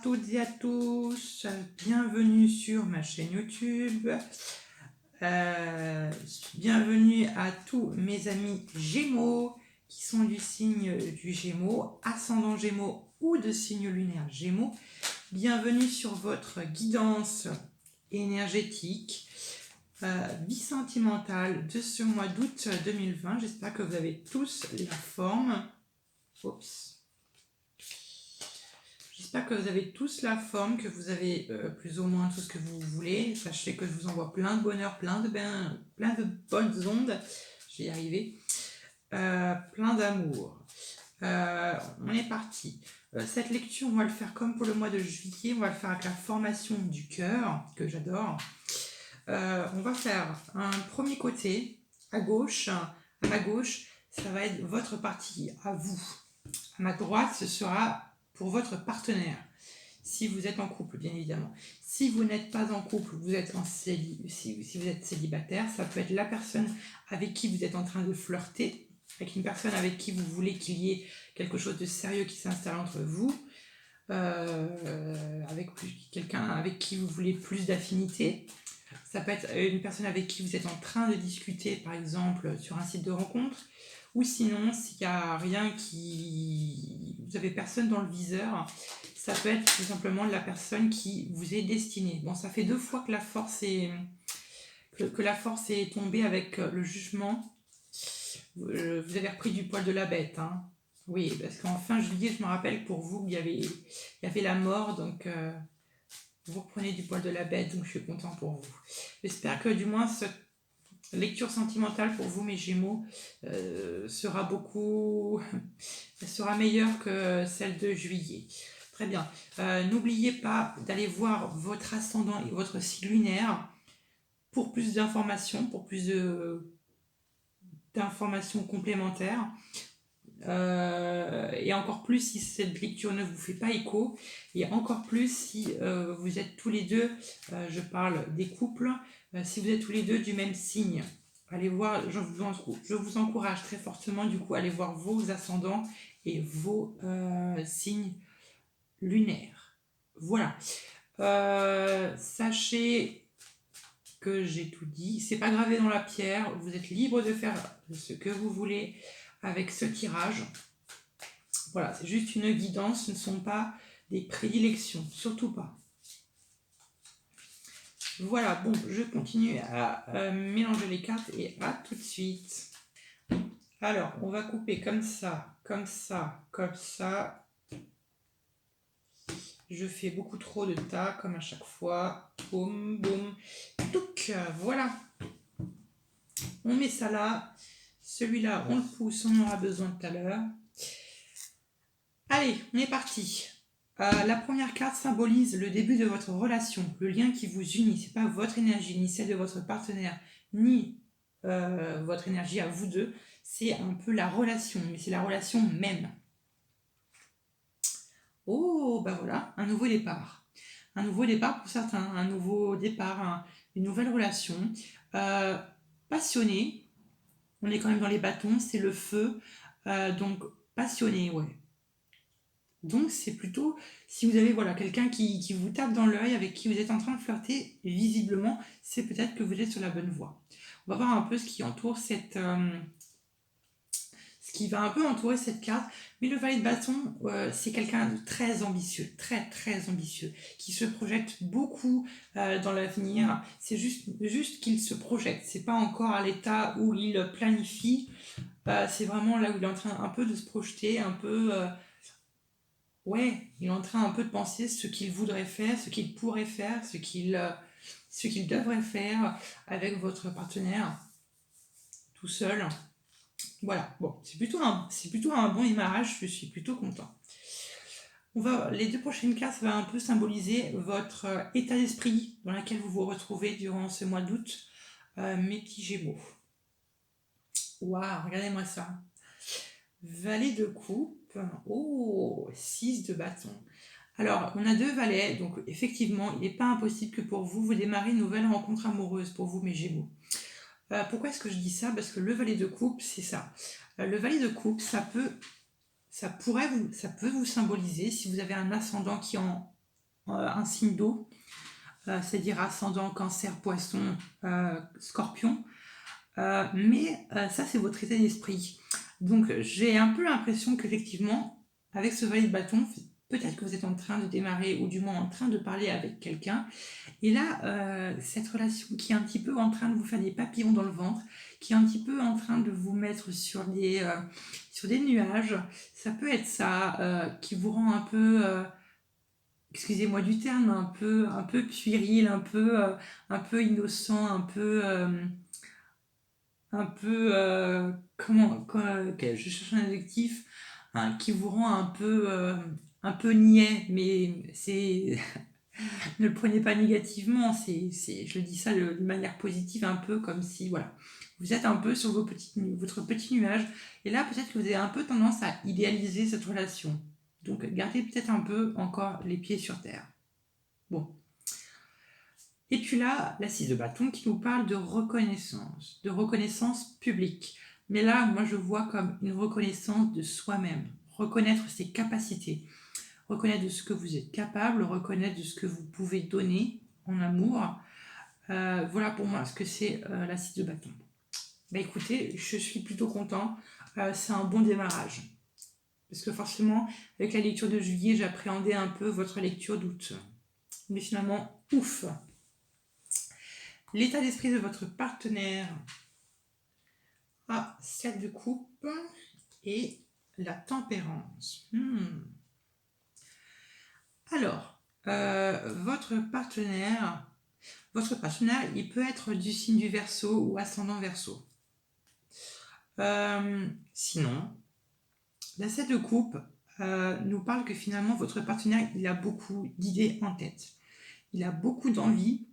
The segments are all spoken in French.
toutes et à tous, bienvenue sur ma chaîne YouTube. Bienvenue à tous mes amis Gémeaux qui sont du signe du Gémeaux, ascendant Gémeaux ou de signe lunaire Gémeaux. Bienvenue sur votre guidance énergétique bisentimentale de ce mois d'août 2020. J'espère que vous avez tous la forme. J'espère que vous avez tous la forme, que vous avez plus ou moins tout ce que vous voulez. Sachez que je vous envoie plein de bonheur, plein de bonnes ondes. Je vais y arriver. Plein d'amour. On est parti. Cette lecture, on va le faire comme pour le mois de juillet. On va le faire avec la formation du cœur, que j'adore. On va faire un premier côté, à gauche. À ma gauche, ça va être votre partie, à vous. À ma droite, ce sera pour votre partenaire, si vous êtes en couple, bien évidemment. Si vous n'êtes pas en couple, vous êtes si vous êtes célibataire, ça peut être la personne avec qui vous êtes en train de flirter, avec une personne avec qui vous voulez qu'il y ait quelque chose de sérieux qui s'installe entre vous, avec quelqu'un avec qui vous voulez plus d'affinité. Ça peut être une personne avec qui vous êtes en train de discuter, par exemple, sur un site de rencontre. Ou sinon, s'il n'y a rien vous avez personne dans le viseur, ça peut être tout simplement la personne qui vous est destinée. Bon, ça fait 2 fois que la force est tombée avec le jugement. Vous avez repris du poil de la bête, hein. Oui, parce qu'en fin juillet, je me rappelle pour vous qu'il y avait la mort, donc vous reprenez du poil de la bête, donc je suis content pour vous. J'espère que du moins cette lecture sentimentale pour vous, mes Gémeaux, sera meilleure que celle de juillet. Très bien. N'oubliez pas d'aller voir votre ascendant et votre signe lunaire pour plus d'informations, pour plus d'informations complémentaires. Et encore plus si cette lecture ne vous fait pas écho, et encore plus si vous êtes tous les deux, je parle des couples, si vous êtes tous les deux du même signe. Allez voir, je vous encourage très fortement du coup à aller voir vos ascendants et vos signes lunaires. Voilà. Sachez que j'ai tout dit, c'est pas gravé dans la pierre, vous êtes libre de faire ce que vous voulez avec ce tirage. Voilà, c'est juste une guidance, ce ne sont pas des prédilections, surtout pas. Voilà, bon, je continue à mélanger les cartes et à tout de suite. Alors, on va couper comme ça, comme ça, comme ça. Je fais beaucoup trop de tas, comme à chaque fois. Boum, boum, touc, voilà. On met ça là. Celui-là, on le pousse, on en aura besoin tout à l'heure. Allez, on est parti. La première carte symbolise le début de votre relation, le lien qui vous unit. C'est pas votre énergie, ni celle de votre partenaire, ni votre énergie à vous deux. C'est un peu la relation, mais c'est la relation même. Oh, bah voilà, un nouveau départ. Un nouveau départ pour certains, un nouveau départ, une nouvelle relation. Passionné, on est quand même dans les bâtons, c'est le feu. Donc, passionné, ouais. Donc c'est plutôt, si vous avez quelqu'un qui vous tape dans l'œil, avec qui vous êtes en train de flirter, visiblement, c'est peut-être que vous êtes sur la bonne voie. On va voir un peu ce qui entoure ce qui va un peu entourer cette carte. Mais le valet de bâton, c'est quelqu'un de très ambitieux, très très ambitieux, qui se projette beaucoup dans l'avenir. C'est juste qu'il se projette. C'est pas encore à l'état où il planifie. C'est vraiment là où il est en train un peu de se projeter, un peu... Ouais, il est en train un peu de penser ce qu'il voudrait faire, ce qu'il pourrait faire, ce qu'il devrait faire avec votre partenaire, tout seul. Voilà, bon, c'est plutôt un bon démarrage, je suis plutôt content. Les 2 prochaines cartes, ça va un peu symboliser votre état d'esprit dans lequel vous vous retrouvez durant ce mois d'août, mes petits Gémeaux. Waouh, regardez-moi ça. Valet de coupe. Oh, 6 de bâton. Alors, on a 2 valets, donc effectivement, il n'est pas impossible que pour vous, vous démarrez une nouvelle rencontre amoureuse pour vous, mes Gémeaux. Pourquoi est-ce que je dis ça? Parce que le valet de coupe, c'est ça. Le valet de coupe, ça peut vous symboliser, si vous avez un ascendant qui est en un signe d'eau, c'est-à-dire ascendant, cancer, poisson, scorpion. Mais ça, c'est votre état d'esprit. Donc, j'ai un peu l'impression qu'effectivement, avec ce valet de bâton, peut-être que vous êtes en train de démarrer, ou du moins en train de parler avec quelqu'un. Et là, cette relation qui est un petit peu en train de vous faire des papillons dans le ventre, qui est un petit peu en train de vous mettre sur des nuages, ça peut être ça, qui vous rend un peu, excusez-moi du terme, un peu puéril, un peu innocent, je cherche un adjectif, hein, qui vous rend un peu niais, mais c'est, ne le prenez pas négativement, je le dis ça de manière positive, un peu comme si, voilà, vous êtes un peu sur votre petit nuage, et là peut-être que vous avez un peu tendance à idéaliser cette relation. Donc gardez peut-être un peu encore les pieds sur terre. Bon. Et puis là, la 6 de bâton qui nous parle de reconnaissance publique. Mais là, moi, je vois comme une reconnaissance de soi-même, reconnaître ses capacités, reconnaître de ce que vous êtes capable, reconnaître de ce que vous pouvez donner en amour. Voilà pour moi ce que c'est la 6 de bâton. Bah écoutez, je suis plutôt content. C'est un bon démarrage. Parce que forcément, avec la lecture de juillet, j'appréhendais un peu votre lecture d'août. Mais finalement, ouf! L'état d'esprit de votre partenaire. 7 de coupe et la tempérance. Alors, votre partenaire, il peut être du signe du Verseau ou ascendant Verseau. Sinon, la 7 de coupe nous parle que finalement votre partenaire, il a beaucoup d'idées en tête. Il a beaucoup d'envie,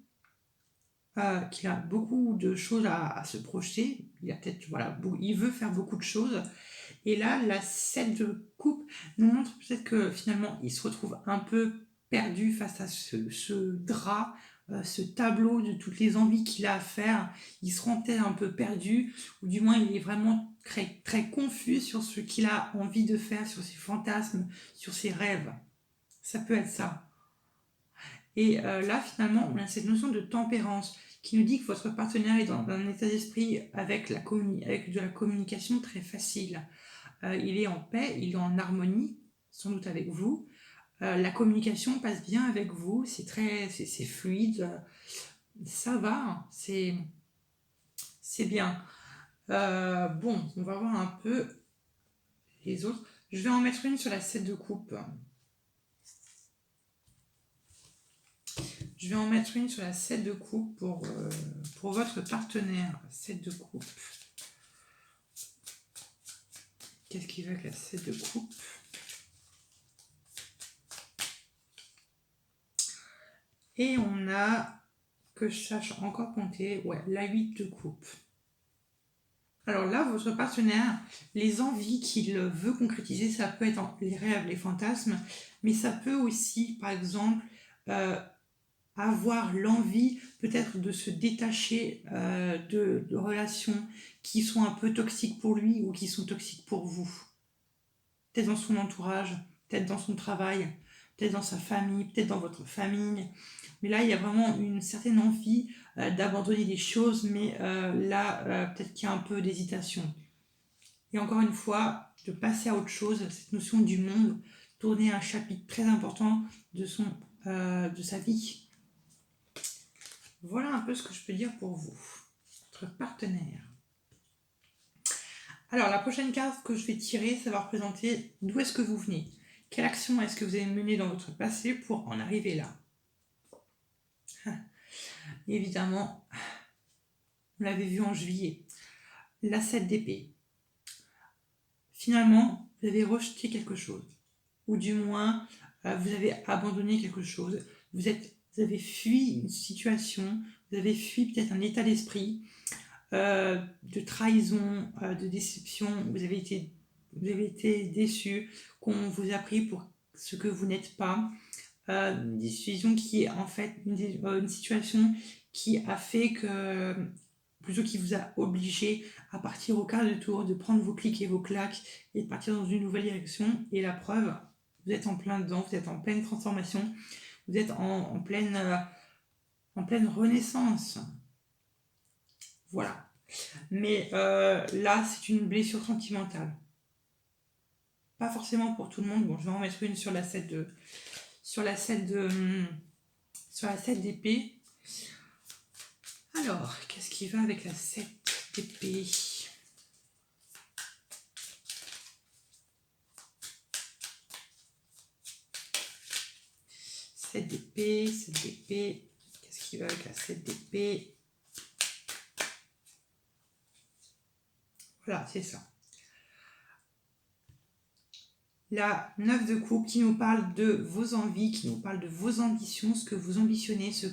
qu'il a beaucoup de choses à se projeter. Il a peut-être, voilà, il veut faire beaucoup de choses. Et là, la 7 de coupe nous montre peut-être que finalement, il se retrouve un peu perdu face à ce drap, ce tableau de toutes les envies qu'il a à faire. Il se rend peut-être un peu perdu, ou du moins, il est vraiment très, très confus sur ce qu'il a envie de faire, sur ses fantasmes, sur ses rêves. Ça peut être ça. Et là, finalement, on a cette notion de tempérance qui nous dit que votre partenaire est dans un état d'esprit avec de la communication très facile. Il est en paix, il est en harmonie, sans doute avec vous. La communication passe bien avec vous, c'est fluide, ça va, c'est bien. Bon, on va voir un peu les autres. Je vais en mettre une sur la 7 de coupe. Je vais en mettre une sur la 7 de coupe pour votre partenaire. 7 de coupe. Qu'est-ce qui va avec la 7 de coupe? Et on a, que je sache encore compter, ouais, la 8 de coupe. Alors là, votre partenaire, les envies qu'il veut concrétiser, ça peut être les rêves, les fantasmes, mais ça peut aussi, par exemple, avoir l'envie peut-être de se détacher de relations qui sont un peu toxiques pour lui ou qui sont toxiques pour vous. Peut-être dans son entourage, peut-être dans son travail, peut-être dans sa famille, peut-être dans votre famille. Mais là, il y a vraiment une certaine envie d'abandonner des choses, mais là, peut-être qu'il y a un peu d'hésitation. Et encore une fois, de passer à autre chose, cette notion du monde, tourner un chapitre très important de sa vie. Voilà un peu ce que je peux dire pour vous, votre partenaire. Alors, la prochaine carte que je vais tirer, ça va représenter d'où est-ce que vous venez. Quelle action est-ce que vous avez menée dans votre passé pour en arriver là? Évidemment, on l'avait vu en juillet. La 7 d'épée. Finalement, vous avez rejeté quelque chose. Ou du moins, vous avez abandonné quelque chose. Vous avez fui une situation. Vous avez fui peut-être un état d'esprit de trahison, de déception. Vous avez été déçu, qu'on vous a pris pour ce que vous n'êtes pas. Une décision qui est en fait une situation qui a fait que, plutôt qui vous a obligé à partir au quart de tour, de prendre vos clics et vos claques et de partir dans une nouvelle direction. Et la preuve, vous êtes en plein dedans, vous êtes en pleine transformation. vous êtes en pleine renaissance. Voilà. Mais là, c'est une blessure sentimentale. Pas forcément pour tout le monde. Bon, je vais en mettre une sur la 7 de... Sur la 7 de... Sur la 7 d'épée. Alors, qu'est-ce qui va avec la 7 d'épée? 7 d'épée, 7 d'épée. Qu'est-ce qui va avec la 7 d'épée? Voilà, c'est ça. La 9 de coupe qui nous parle de vos envies, qui nous parle de vos ambitions, ce que vous ambitionnez, sur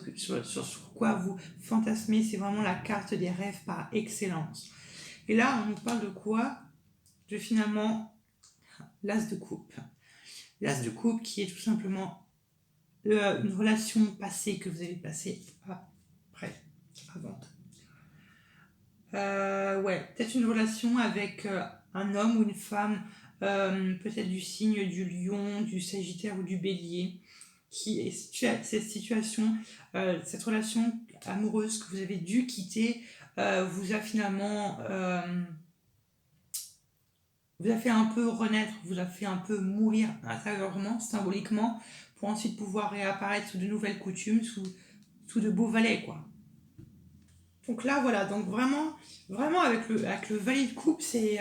quoi vous fantasmez. C'est vraiment la carte des rêves par excellence. Et là, on nous parle de quoi? De finalement l'as de coupe. L'as de coupe qui est tout simplement une relation passée que vous avez passée après, avant. Ouais, peut-être une relation avec un homme ou une femme, peut-être du signe du lion, du sagittaire ou du bélier, qui est cette situation, cette relation amoureuse que vous avez dû quitter, vous a finalement vous a fait un peu renaître, vous a fait un peu mourir intérieurement, symboliquement, pour ensuite pouvoir réapparaître sous de nouvelles coutumes, sous de beaux valets, quoi. Donc là, voilà, donc vraiment avec le valet de coupe, c'est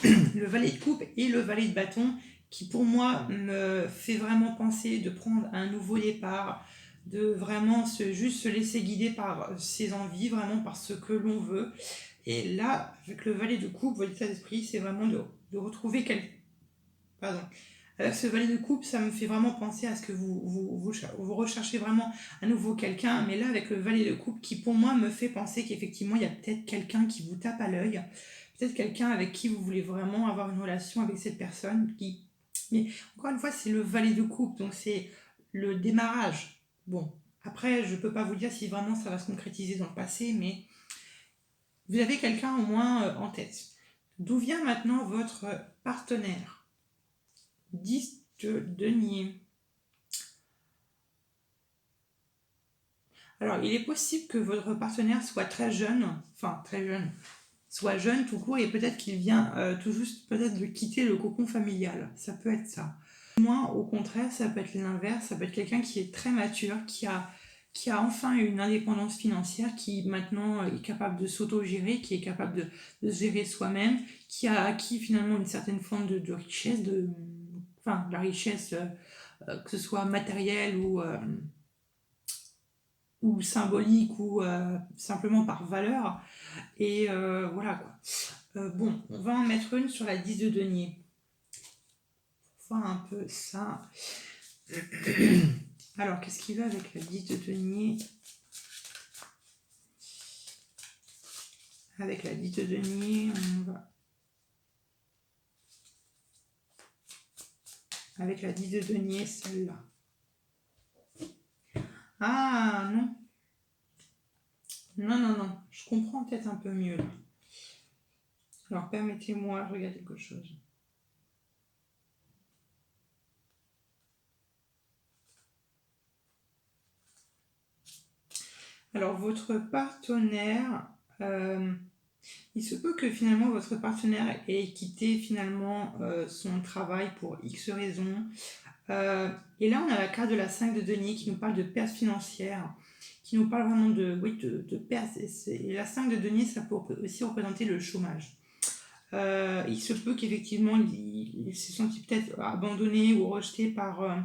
le valet de coupe et le valet de bâton qui, pour moi, me fait vraiment penser de prendre un nouveau départ, de vraiment juste se laisser guider par ses envies, vraiment par ce que l'on veut. Et là, avec le valet de coupe, votre état d'esprit, c'est vraiment de retrouver Pardon. Avec ce valet de coupe, ça me fait vraiment penser à ce que vous recherchez vraiment à nouveau quelqu'un. Mais là, avec le valet de coupe, qui pour moi me fait penser qu'effectivement, il y a peut-être quelqu'un qui vous tape à l'œil. Peut-être quelqu'un avec qui vous voulez vraiment avoir une relation avec cette personne. Mais encore une fois, c'est le valet de coupe, donc c'est le démarrage. Bon, après, je ne peux pas vous dire si vraiment ça va se concrétiser dans le passé, mais vous avez quelqu'un au moins en tête. D'où vient maintenant votre partenaire? 10 de denier. Alors, il est possible que votre partenaire soit très jeune, soit jeune tout court, et peut-être qu'il vient tout juste peut-être de quitter le cocon familial. Ça peut être ça. Moi, au contraire, ça peut être l'inverse. Ça peut être quelqu'un qui est très mature, qui a enfin une indépendance financière, qui maintenant est capable de s'auto-gérer, qui est capable de se gérer soi-même, qui a acquis finalement une certaine forme de richesse, enfin, la richesse, que ce soit matérielle ou symbolique ou simplement par valeur. Et voilà quoi. Bon, on va en mettre une sur la 10 de denier. Pour voir un peu ça. Alors, qu'est-ce qui va avec la 10 de denier? Avec la 10 de denier, on va... Avec la 10 de denier, celle-là. Ah, non. Non, non, non. Je comprends peut-être un peu mieux, là. Alors, permettez-moi de regarder quelque chose. Alors, votre partenaire, il se peut que finalement votre partenaire ait quitté finalement son travail pour X raisons. Et là, on a la carte de la 5 de denier qui nous parle de perte financière, qui nous parle vraiment de perte. Et la 5 de denier, ça peut aussi représenter le chômage. Il se peut qu'effectivement, il se senti peut-être abandonné ou rejeté par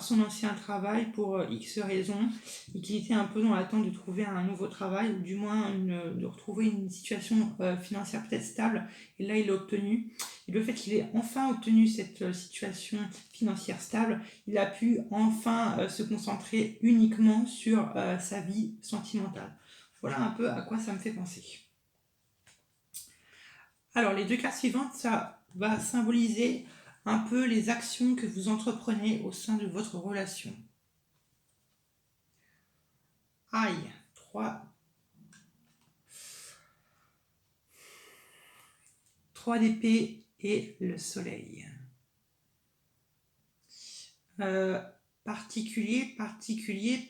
son ancien travail pour X raisons, et qu'il était un peu dans l'attente de trouver un nouveau travail, ou du moins de retrouver une situation financière peut-être stable, et là il l'a obtenu. Et le fait qu'il ait enfin obtenu cette situation financière stable, il a pu enfin se concentrer uniquement sur sa vie sentimentale. Voilà un peu à quoi ça me fait penser. Alors les deux cartes suivantes, ça va symboliser un peu les actions que vous entreprenez au sein de votre relation. Aïe, 3 d'épée et le soleil.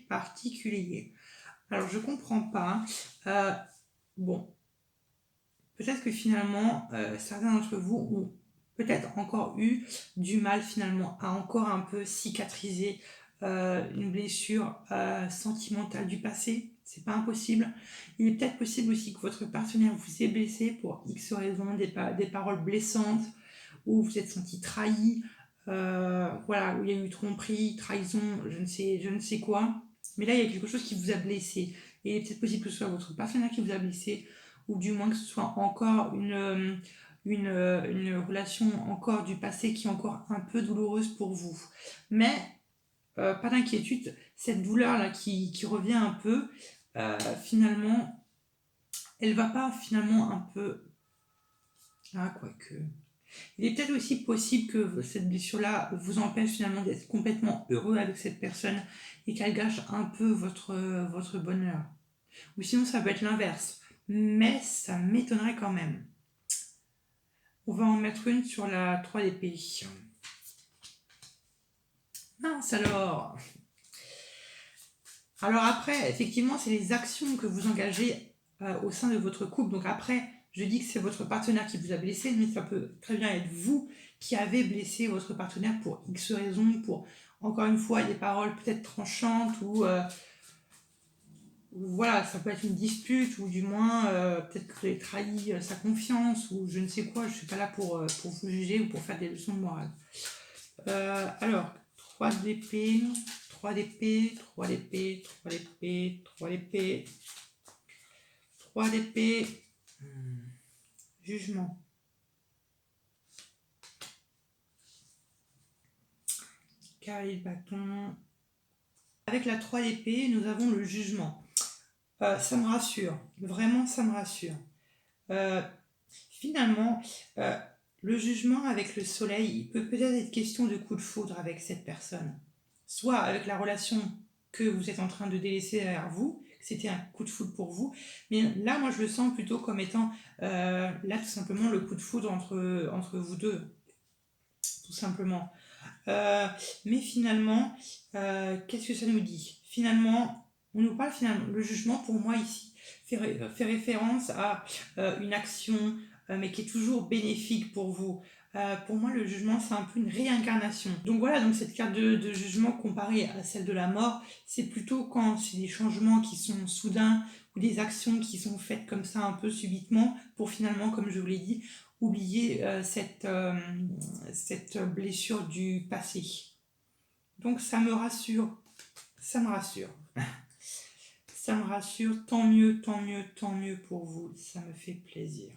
particulier. Alors, je comprends pas. Bon, peut-être que finalement, certains d'entre vous ont peut-être encore eu du mal finalement à encore un peu cicatriser une blessure sentimentale du passé. C'est pas impossible. Il est peut-être possible aussi que votre partenaire vous ait blessé pour X raisons, des paroles blessantes, ou vous êtes senti trahi, voilà, où il y a eu tromperie, trahison, je ne sais quoi. Mais là, il y a quelque chose qui vous a blessé. Et il est peut-être possible que ce soit votre partenaire qui vous a blessé, ou du moins que ce soit encore une relation encore du passé qui est encore un peu douloureuse pour vous. Mais pas d'inquiétude, cette douleur-là qui revient un peu, finalement, elle va pas finalement un peu... Ah, quoique... Il est peut-être aussi possible que cette blessure-là vous empêche finalement d'être complètement heureux avec cette personne et qu'elle gâche un peu votre bonheur. Ou sinon, ça peut être l'inverse. Mais ça m'étonnerait quand même. On va en mettre une sur la 3 d'épée. Mince alors. Alors après, effectivement, c'est les actions que vous engagez au sein de votre couple. Donc après, je dis que c'est votre partenaire qui vous a blessé, mais ça peut très bien être vous qui avez blessé votre partenaire pour X raisons, pour, encore une fois, des paroles peut-être tranchantes, ou voilà, ça peut être une dispute, ou du moins, peut-être que vous avez trahi sa confiance, ou je ne sais quoi, je ne suis pas là pour vous juger ou pour faire des leçons de morale. Alors, 3 d'épée, 3 d'épée, 3 d'épée, 3 d'épée, 3 d'épée, 3 d'épée, jugement. Carré de bâton. Avec la 3 d'épée, nous avons le jugement. Ça me rassure, vraiment ça me rassure. Finalement, le jugement avec le soleil, il peut peut-être être question de coup de foudre avec cette personne. Soit avec la relation que vous êtes en train de délaisser derrière vous, c'était un coup de foudre pour vous, mais là, moi, je le sens plutôt comme étant, là, tout simplement, le coup de foudre entre vous deux, tout simplement. Mais finalement, qu'est-ce que ça nous dit? Finalement, on nous parle finalement, le jugement pour moi ici fait référence à une action, mais qui est toujours bénéfique pour vous. Pour moi, le jugement, c'est un peu une réincarnation. Donc voilà, donc cette carte de jugement comparée à celle de la mort, c'est plutôt quand c'est des changements qui sont soudains ou des actions qui sont faites comme ça un peu subitement pour finalement, comme je vous l'ai dit, oublier cette blessure du passé. Donc ça me rassure, ça me rassure. Ça me rassure, tant mieux, tant mieux, tant mieux pour vous, ça me fait plaisir.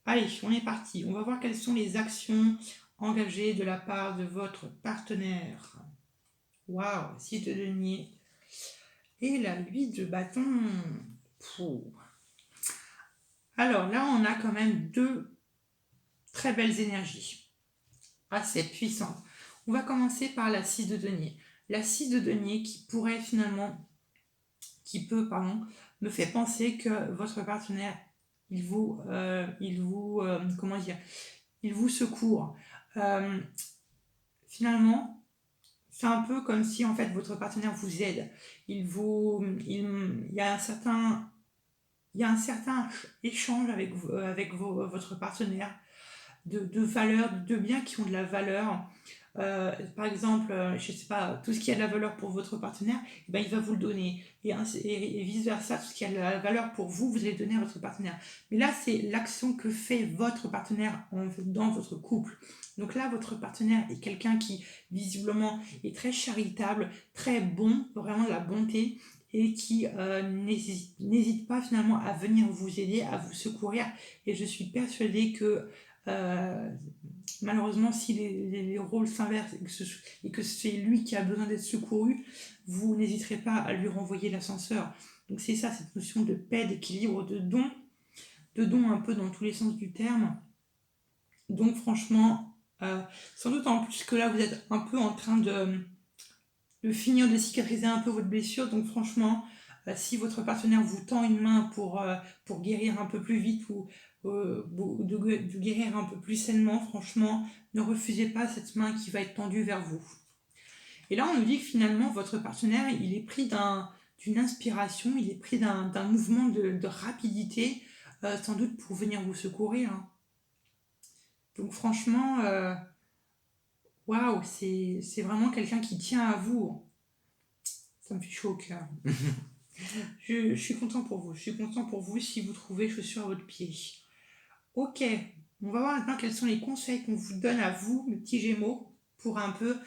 Allez, on est parti, on va voir quelles sont les actions engagées de la part de votre partenaire. Waouh, 6 de denier. Et la 8 de bâton. Pouh. Alors là, on a quand même deux très belles énergies, assez puissantes. On va commencer par la 6 de denier. La 6 de denier qui peut, me fait penser que votre partenaire, il vous secourt. Finalement, c'est un peu comme si en fait votre partenaire vous aide. Il y a un certain échange avec votre partenaire de valeurs, de biens qui ont de la valeur. Par exemple, je ne sais pas, tout ce qui a de la valeur pour votre partenaire, ben, il va vous le donner. Et vice-versa, tout ce qui a de la valeur pour vous, vous allez donner à votre partenaire. Mais là, c'est l'action que fait votre partenaire dans votre couple. Donc là, votre partenaire est quelqu'un qui, visiblement, est très charitable, très bon, vraiment de la bonté, et qui n'hésite pas finalement à venir vous aider, à vous secourir. Et je suis persuadée que malheureusement, si les rôles s'inversent et que c'est lui qui a besoin d'être secouru, vous n'hésiterez pas à lui renvoyer l'ascenseur. Donc c'est ça, cette notion de paix, d'équilibre, de don un peu dans tous les sens du terme. Donc franchement, sans doute en plus que là vous êtes un peu en train de finir de cicatriser un peu votre blessure, donc franchement, si votre partenaire vous tend une main pour guérir un peu plus vite ou de guérir un peu plus sainement, franchement, ne refusez pas cette main qui va être tendue vers vous. Et là, on nous dit que finalement, votre partenaire, il est pris d'une inspiration, il est pris d'un mouvement de rapidité, sans doute pour venir vous secourir, hein. Donc franchement, waouh, c'est vraiment quelqu'un qui tient à vous. Ça me fait chaud au cœur. Je suis content pour vous. Je suis content pour vous si vous trouvez chaussure à votre pied. Ok, on va voir maintenant quels sont les conseils qu'on vous donne à vous, mes petits Gémeaux, pour un peu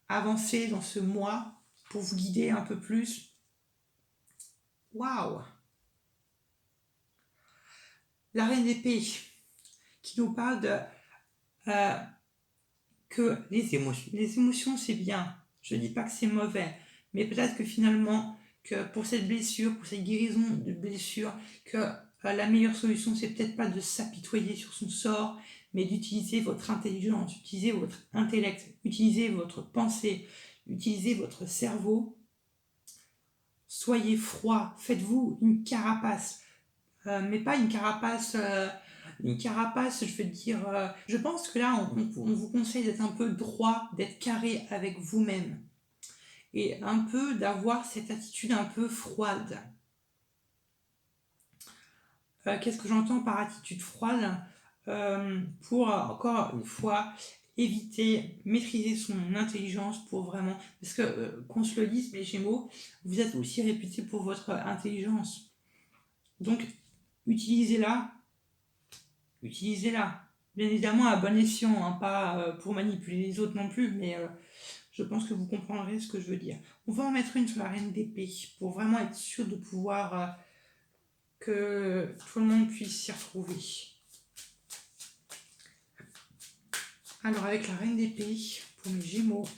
avancer dans ce mois, pour vous guider un peu plus. Waouh! La reine d'épée qui nous parle de euh, que les émotions c'est bien. Je ne dis pas que c'est mauvais, mais peut-être que finalement, que pour cette blessure, pour cette guérison de blessure, que la meilleure solution c'est peut-être pas de s'apitoyer sur son sort, mais d'utiliser votre intelligence, d'utiliser votre intellect, d'utiliser votre pensée, d'utiliser votre cerveau. Soyez froid, faites-vous une carapace, mais pas une carapace, je veux dire, je pense que là, on vous conseille d'être un peu droit, d'être carré avec vous-même, et un peu d'avoir cette attitude un peu froide. Qu'est-ce que j'entends par attitude froide? Pour, encore une fois, éviter, maîtriser son intelligence pour vraiment... Parce que, qu'on se le dise, les Gémeaux, vous êtes aussi réputés pour votre intelligence. Donc, utilisez-la, utilisez-la. Bien évidemment à bon escient, hein, pas pour manipuler les autres non plus, mais je pense que vous comprendrez ce que je veux dire. On va en mettre une sur la reine d'épée, pour vraiment être sûr de pouvoir que tout le monde puisse s'y retrouver. Alors avec la reine d'épée, pour mes Gémeaux.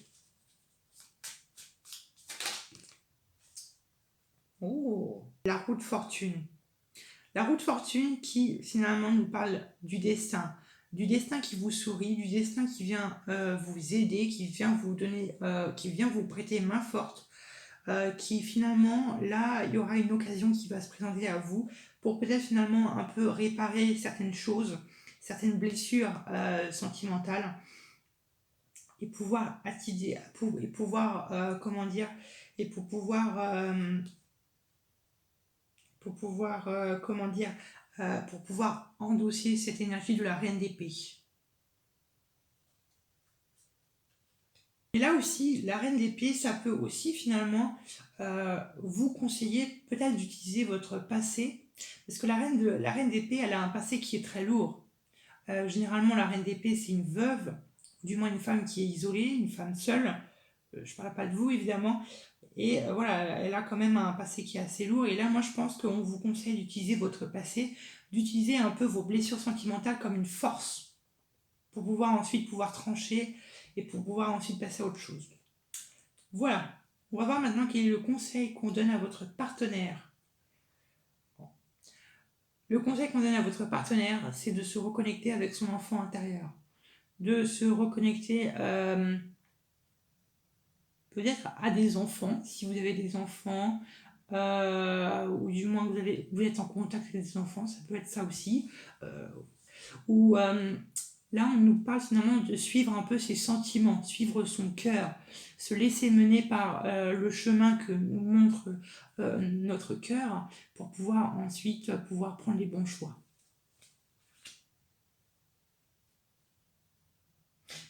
Oh, la roue de fortune. La roue de fortune qui finalement nous parle du destin qui vous sourit, du destin qui vient vous aider, qui vient vous donner, qui vient vous prêter main forte, qui finalement, là, il y aura une occasion qui va se présenter à vous pour peut-être finalement un peu réparer certaines choses, certaines blessures sentimentales et pouvoir attiser, et pouvoir, comment dire, et pour pouvoir, comment dire, pour pouvoir endosser cette énergie de la reine d'épée. Et là aussi, la reine d'épée, ça peut aussi finalement vous conseiller peut-être d'utiliser votre passé, parce que la reine d'épée, elle a un passé qui est très lourd. Généralement, la reine d'épée, c'est une veuve, ou du moins une femme qui est isolée, une femme seule. Je ne parle pas de vous, évidemment. Et voilà, elle a quand même un passé qui est assez lourd. Et là, moi, je pense qu'on vous conseille d'utiliser votre passé, d'utiliser un peu vos blessures sentimentales comme une force, pour pouvoir ensuite pouvoir trancher et pour pouvoir ensuite passer à autre chose. Voilà, on va voir maintenant quel est le conseil qu'on donne à votre partenaire. Le conseil qu'on donne à votre partenaire, c'est de se reconnecter avec son enfant intérieur, de se reconnecter peut-être à des enfants, si vous avez des enfants, ou du moins vous êtes en contact avec des enfants, ça peut être ça aussi. Ou là, on nous parle finalement de suivre un peu ses sentiments, suivre son cœur, se laisser mener par le chemin que nous montre notre cœur pour pouvoir ensuite pouvoir prendre les bons choix.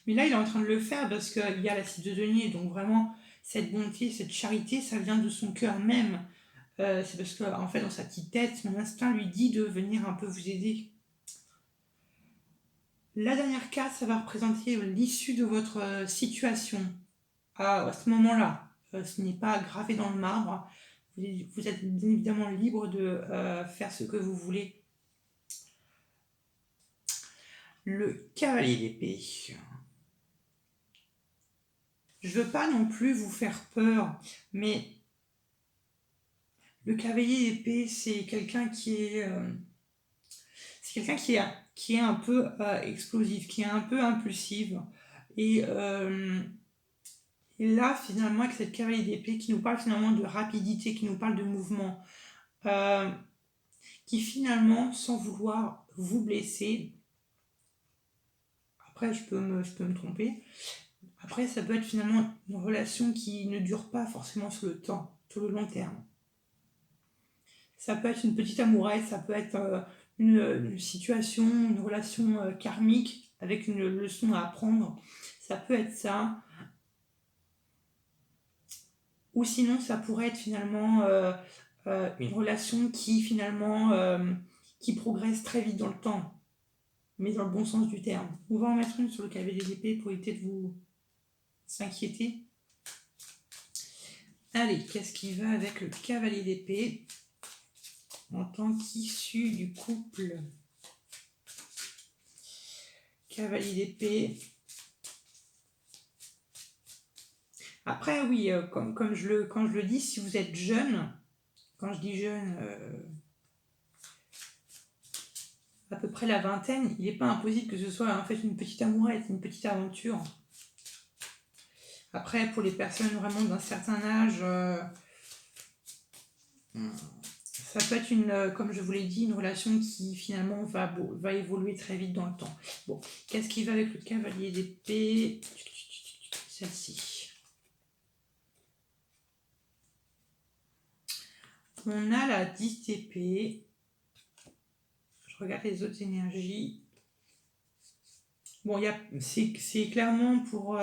Mais là, il est en train de le faire parce qu'il y a la cite de denier, donc vraiment, cette bonté, cette charité, ça vient de son cœur même. C'est parce que, en fait, dans sa petite tête, son instinct lui dit de venir un peu vous aider. La dernière carte, ça va représenter l'issue de votre situation à ce moment-là. Ce n'est pas gravé dans le marbre. Vous êtes bien évidemment libre de faire ce que vous voulez. Le cavalier d'épée. Je veux pas non plus vous faire peur, mais le cavalier d'épée, c'est quelqu'un qui est un peu explosif, qui est un peu impulsive. Et, euh, et là, finalement, avec cette cavalier d'épée qui nous parle finalement de rapidité, qui nous parle de mouvement, euh, qui finalement, sans vouloir vous blesser, après je peux me tromper, Après, ça peut être finalement une relation qui ne dure pas forcément sur le temps, sur le long terme. Ça peut être une petite amourette, ça peut être une situation, une relation karmique avec une leçon à apprendre. Ça peut être ça. Ou sinon, ça pourrait être finalement une relation qui finalement qui progresse très vite dans le temps, mais dans le bon sens du terme. On va en mettre une sur le cavalier d'épée pour éviter de vous s'inquiéter. Allez, qu'est-ce qui va avec le cavalier d'épée en tant qu'issue du couple? Cavalier d'épée. Après, oui, quand je le dis, si vous êtes jeune, quand je dis jeune, à peu près la vingtaine, il n'est pas impossible que ce soit en fait une petite amourette, une petite aventure. Après, pour les personnes vraiment d'un certain âge, ça peut être comme je vous l'ai dit, une relation qui finalement va évoluer très vite dans le temps. Bon, qu'est-ce qui va avec le cavalier d'épée? Celle-ci. On a la 10 d'épée. Je regarde les autres énergies. Bon, c'est clairement pour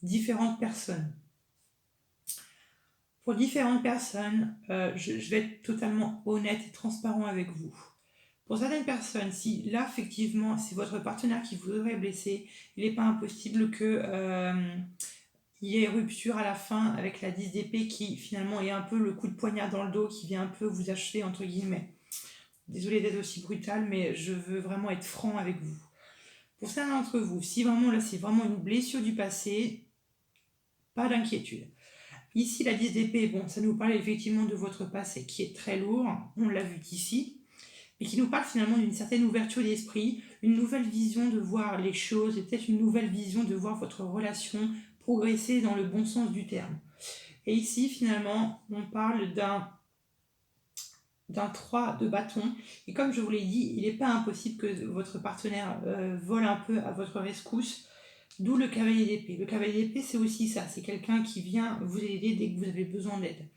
différentes personnes. Pour différentes personnes, je vais être totalement honnête et transparent avec vous. Pour certaines personnes, si là, effectivement, c'est votre partenaire qui vous aurait blessé, il n'est pas impossible que il y ait rupture à la fin avec la 10 d'épée qui, finalement, est un peu le coup de poignard dans le dos qui vient un peu vous achever, entre guillemets. Désolée d'être aussi brutale, mais je veux vraiment être franc avec vous. Pour certains d'entre vous, si vraiment là, c'est vraiment une blessure du passé, pas d'inquiétude. Ici, la 10 d'épée, bon, ça nous parle effectivement de votre passé qui est très lourd, on l'a vu ici, mais qui nous parle finalement d'une certaine ouverture d'esprit, une nouvelle vision de voir les choses, et peut-être une nouvelle vision de voir votre relation progresser dans le bon sens du terme. Et ici, finalement, on parle d'un 3 de bâton, et comme je vous l'ai dit, il n'est pas impossible que votre partenaire vole un peu à votre rescousse, d'où le cavalier d'épée. Le cavalier d'épée, c'est aussi ça, c'est quelqu'un qui vient vous aider dès que vous avez besoin d'aide,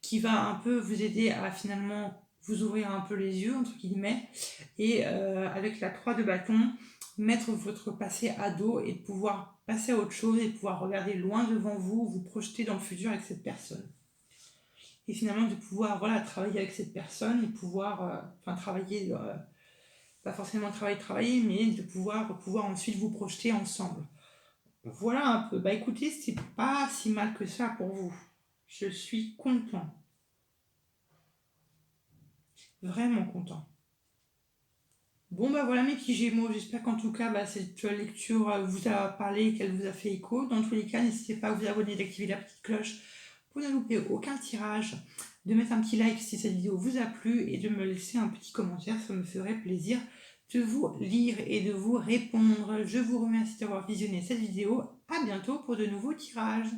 qui va un peu vous aider à finalement vous ouvrir un peu les yeux, entre guillemets, et avec la 3 de bâton, mettre votre passé à dos et pouvoir passer à autre chose et pouvoir regarder loin devant vous, vous projeter dans le futur avec cette personne. Et finalement de pouvoir travailler avec cette personne et pouvoir, travailler, pas forcément travailler, mais de pouvoir ensuite vous projeter ensemble. Voilà un peu. Bah écoutez, c'est pas si mal que ça pour vous. Je suis content. Vraiment content. Bon bah voilà mes petits gémeaux, j'espère qu'en tout cas cette lecture vous a parlé, qu'elle vous a fait écho. Dans tous les cas, n'hésitez pas à vous abonner, d'activer la petite cloche pour ne louper aucun tirage, de mettre un petit like si cette vidéo vous a plu et de me laisser un petit commentaire, ça me ferait plaisir de vous lire et de vous répondre. Je vous remercie d'avoir visionné cette vidéo, à bientôt pour de nouveaux tirages.